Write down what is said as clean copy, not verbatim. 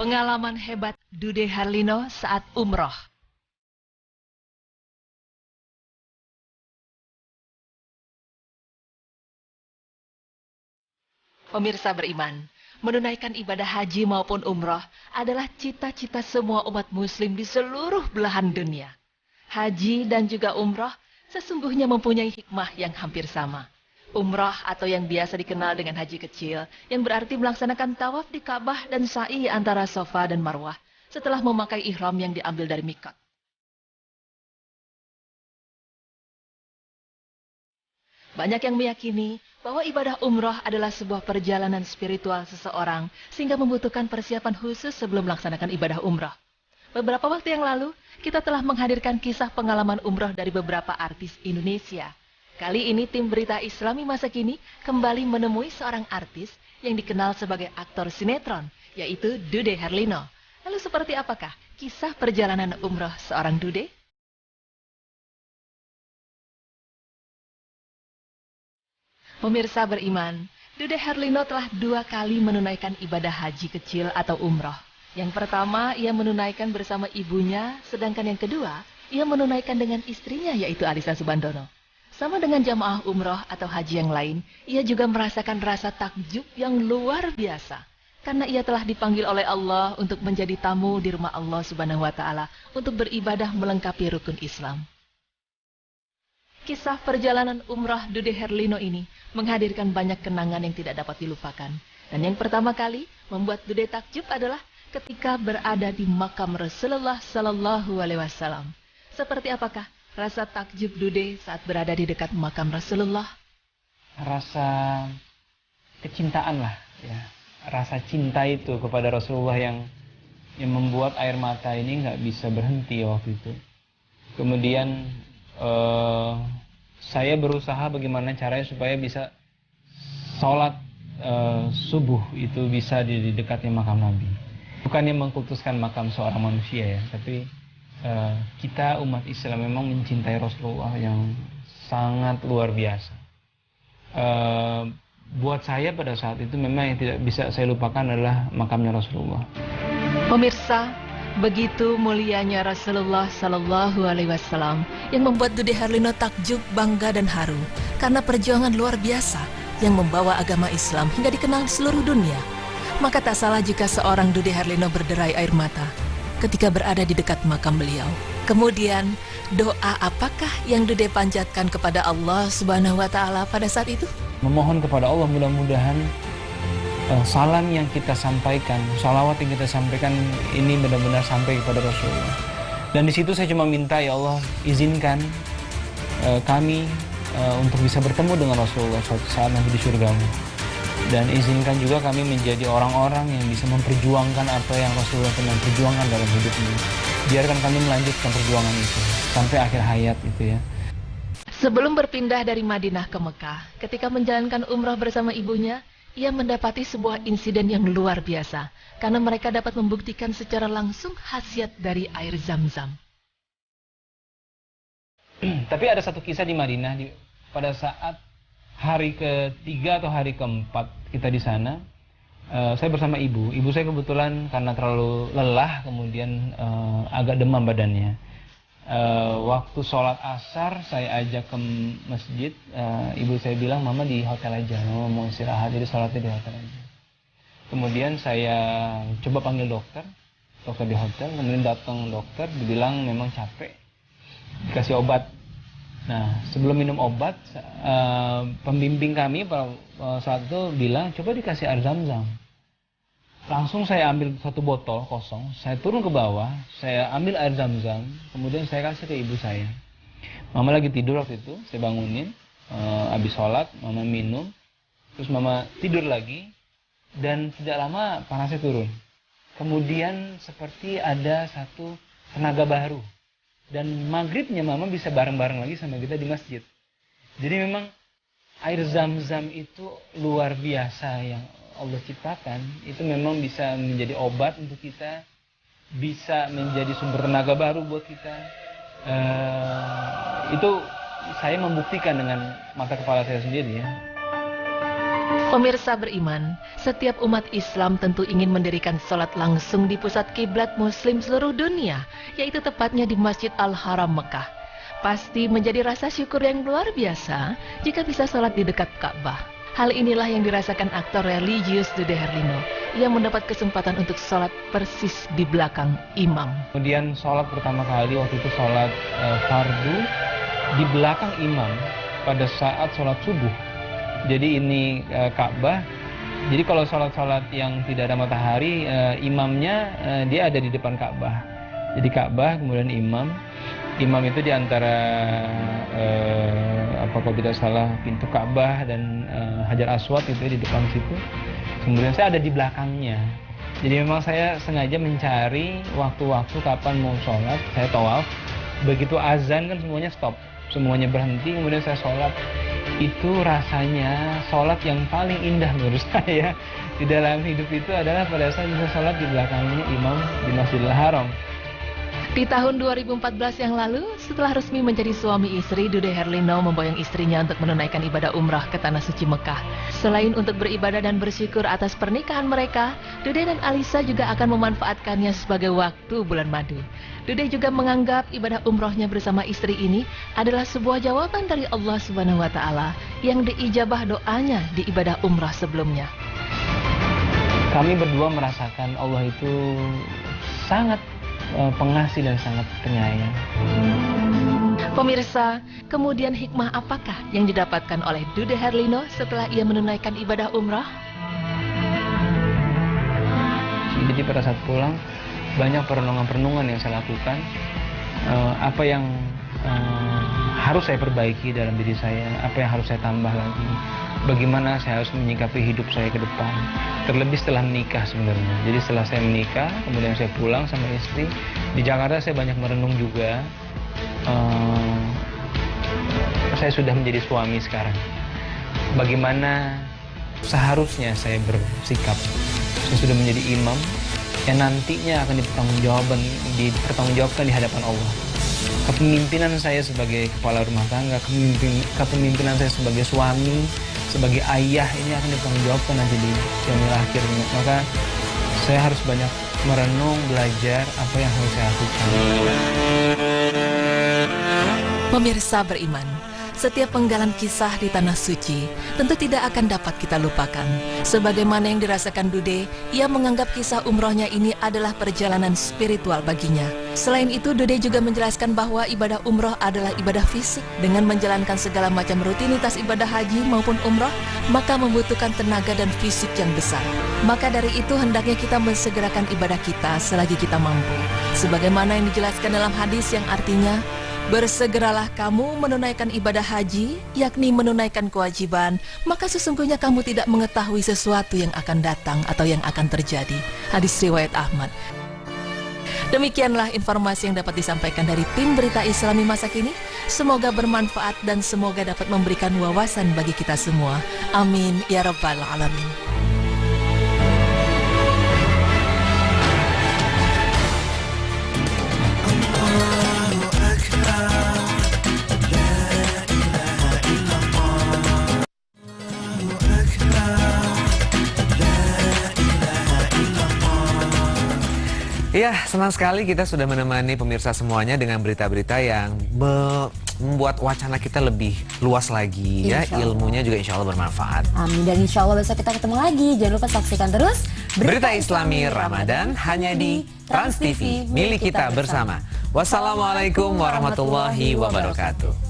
Pengalaman hebat Dude Harlino saat umroh. Pemirsa beriman, menunaikan ibadah haji maupun umroh adalah cita-cita semua umat muslim di seluruh belahan dunia. Haji dan juga umroh sesungguhnya mempunyai hikmah yang hampir sama. Umroh atau yang biasa dikenal dengan haji kecil, yang berarti melaksanakan tawaf di Ka'bah dan sa'i antara Safa dan Marwah setelah memakai ihram yang diambil dari mikot. Banyak yang meyakini bahwa ibadah umroh adalah sebuah perjalanan spiritual seseorang sehingga membutuhkan persiapan khusus sebelum melaksanakan ibadah umroh. Beberapa waktu yang lalu, kita telah menghadirkan kisah pengalaman umroh dari beberapa artis Indonesia. Kali ini tim Berita Islami Masa Kini kembali menemui seorang artis yang dikenal sebagai aktor sinetron, yaitu Dude Harlino. Lalu seperti apakah kisah perjalanan umroh seorang Dude? Pemirsa beriman, Dude Harlino telah 2 kali menunaikan ibadah haji kecil atau umroh. Yang pertama, ia menunaikan bersama ibunya, sedangkan yang kedua, ia menunaikan dengan istrinya yaitu Alisa Subandono. Sama dengan jamaah umroh atau haji yang lain, ia juga merasakan rasa takjub yang luar biasa. Karena ia telah dipanggil oleh Allah untuk menjadi tamu di rumah Allah Subhanahu wa Ta'ala untuk beribadah melengkapi rukun Islam. Kisah perjalanan umrah Dude Harlino ini menghadirkan banyak kenangan yang tidak dapat dilupakan. Dan yang pertama kali membuat Dude takjub adalah ketika berada di makam Rasulullah Sallallahu Alaihi Wasallam. Seperti apakah rasa takjub Dude saat berada di dekat makam Rasulullah? Rasa kecintaan lah, ya. Rasa cinta itu kepada Rasulullah yang membuat air mata ini nggak bisa berhenti waktu itu. Kemudian saya berusaha bagaimana caranya supaya bisa sholat subuh itu bisa di dekatnya makam Nabi. Bukannya mengkultuskan makam seorang manusia ya, tapi kita umat Islam memang mencintai Rasulullah yang sangat luar biasa. Buat saya pada saat itu memang yang tidak bisa saya lupakan adalah makamnya Rasulullah. Pemirsa, begitu mulianya Rasulullah Sallallahu Alaihi Wasallam yang membuat Dude Harlino takjub, bangga dan haru karena perjuangan luar biasa yang membawa agama Islam hingga dikenal seluruh dunia. Maka tak salah jika seorang Dude Harlino berderai air mata ketika berada di dekat makam beliau. Kemudian, doa apakah yang Dude panjatkan kepada Allah Subhanahu wa Ta'ala pada saat itu? Memohon kepada Allah mudah-mudahan salam yang kita sampaikan, salawat yang kita sampaikan ini benar-benar sampai kepada Rasulullah. Dan di situ saya cuma minta, ya Allah, izinkan kami untuk bisa bertemu dengan Rasulullah suatu saat nanti di surgamu. Dan izinkan juga kami menjadi orang-orang yang bisa memperjuangkan apa yang Rasulullah pernah perjuangkan dalam hidupnya. Biarkan kami melanjutkan perjuangan itu sampai akhir hayat itu ya. Sebelum berpindah dari Madinah ke Mekah, ketika menjalankan umrah bersama ibunya, ia mendapati sebuah insiden yang luar biasa, karena mereka dapat membuktikan secara langsung khasiat dari air Zam-Zam. Tapi ada satu kisah di Madinah, pada saat hari ketiga atau hari keempat kita di sana, saya bersama ibu. Ibu saya kebetulan karena terlalu lelah, kemudian agak demam badannya. Waktu sholat asar saya ajak ke masjid, ibu saya bilang mama di hotel aja, mama mau istirahat, jadi sholatnya di hotel aja. Kemudian saya coba panggil dokter di hotel, kemudian datang dokter, dibilang memang capek, dikasih obat. Nah sebelum minum obat, pembimbing kami saat itu bilang coba dikasih air Zam-Zam. Langsung saya ambil satu botol kosong, saya turun ke bawah, saya ambil air Zam-Zam, kemudian saya kasih ke ibu saya. Mama lagi tidur waktu itu, saya bangunin, habis sholat, mama minum, terus mama tidur lagi, dan tidak lama panasnya turun. Kemudian seperti ada satu tenaga baru, dan maghribnya mama bisa bareng-bareng lagi sama kita di masjid. Jadi memang air Zam-Zam itu luar biasa yang Allah ciptakan, itu memang bisa menjadi obat untuk kita, bisa menjadi sumber tenaga baru buat kita. Itu saya membuktikan dengan mata kepala saya sendiri ya. Pemirsa beriman, setiap umat Islam tentu ingin mendirikan sholat langsung di pusat kiblat Muslim seluruh dunia, yaitu tepatnya di Masjid Al-Haram Mekah. Pasti menjadi rasa syukur yang luar biasa jika bisa sholat di dekat Ka'bah. Hal inilah yang dirasakan aktor religius Dude Herlino. Ia mendapat kesempatan untuk sholat persis di belakang imam. Kemudian sholat pertama kali waktu itu sholat fardu di belakang imam pada saat sholat subuh. Jadi ini Ka'bah. Jadi kalau sholat-sholat yang tidak ada matahari, imamnya dia ada di depan Ka'bah. Jadi Ka'bah kemudian imam. Imam itu di antara kalau tidak salah pintu Ka'bah dan Hajar Aswad itu di depan situ. Kemudian saya ada di belakangnya. Jadi memang saya sengaja mencari waktu-waktu kapan mau sholat. Saya tawaf. Begitu azan kan semuanya stop, semuanya berhenti. Kemudian saya sholat. Itu rasanya sholat yang paling indah menurut saya di dalam hidup itu adalah pada saat bisa sholat di belakangnya imam di Masjidil Haram. Di tahun 2014 yang lalu, setelah resmi menjadi suami istri, Dude Herlino memboyong istrinya untuk menunaikan ibadah umrah ke Tanah Suci Mekah. Selain untuk beribadah dan bersyukur atas pernikahan mereka, Dude dan Alisa juga akan memanfaatkannya sebagai waktu bulan madu. Dude juga menganggap ibadah umrohnya bersama istri ini adalah sebuah jawaban dari Allah Subhanahu wa Ta'ala yang diijabah doanya di ibadah umrah sebelumnya. Kami berdua merasakan Allah itu sangat pengasih dan sangat penyayang. Pemirsa, kemudian hikmah apakah yang didapatkan oleh Dude Herlino setelah ia menunaikan ibadah umrah? Jadi pada saat pulang, banyak perenungan-perenungan yang saya lakukan. Apa yang harus saya perbaiki dalam diri saya, apa yang harus saya tambah lagi, bagaimana saya harus menyikapi hidup saya ke depan. Terlebih setelah menikah sebenarnya. Jadi setelah saya menikah, kemudian saya pulang sama istri. Di Jakarta saya banyak merenung juga. Saya sudah menjadi suami sekarang. Bagaimana seharusnya saya bersikap. Saya sudah menjadi imam yang nantinya akan dipertanggungjawabkan di hadapan Allah. Kepemimpinan saya sebagai kepala rumah tangga, kepemimpinan saya sebagai suami, sebagai ayah ini akan dipertanggungjawabkan nanti di yaumil akhir. Maka saya harus banyak merenung, belajar apa yang harus saya lakukan. Pemirsa beriman, setiap penggalan kisah di Tanah Suci tentu tidak akan dapat kita lupakan. Sebagaimana yang dirasakan Dude, ia menganggap kisah umrohnya ini adalah perjalanan spiritual baginya. Selain itu, Dude juga menjelaskan bahwa ibadah umroh adalah ibadah fisik. Dengan menjalankan segala macam rutinitas ibadah haji maupun umroh, maka membutuhkan tenaga dan fisik yang besar. Maka dari itu hendaknya kita mensegerakan ibadah kita selagi kita mampu. Sebagaimana yang dijelaskan dalam hadis yang artinya, bersegeralah kamu menunaikan ibadah haji, yakni menunaikan kewajiban, maka sesungguhnya kamu tidak mengetahui sesuatu yang akan datang atau yang akan terjadi. Hadis riwayat Ahmad. Demikianlah informasi yang dapat disampaikan dari tim Berita Islami masa kini. Semoga bermanfaat dan semoga dapat memberikan wawasan bagi kita semua. Amin ya rabbal alamin. Iya, senang sekali kita sudah menemani pemirsa semuanya dengan berita-berita yang membuat wacana kita lebih luas lagi ya. Ilmunya juga insya Allah bermanfaat. Amin, dan insya Allah besok kita ketemu lagi. Jangan lupa saksikan terus Berita Islami Ramadan hanya di Trans TV, milik kita bersama. Wassalamualaikum warahmatullahi wabarakatuh.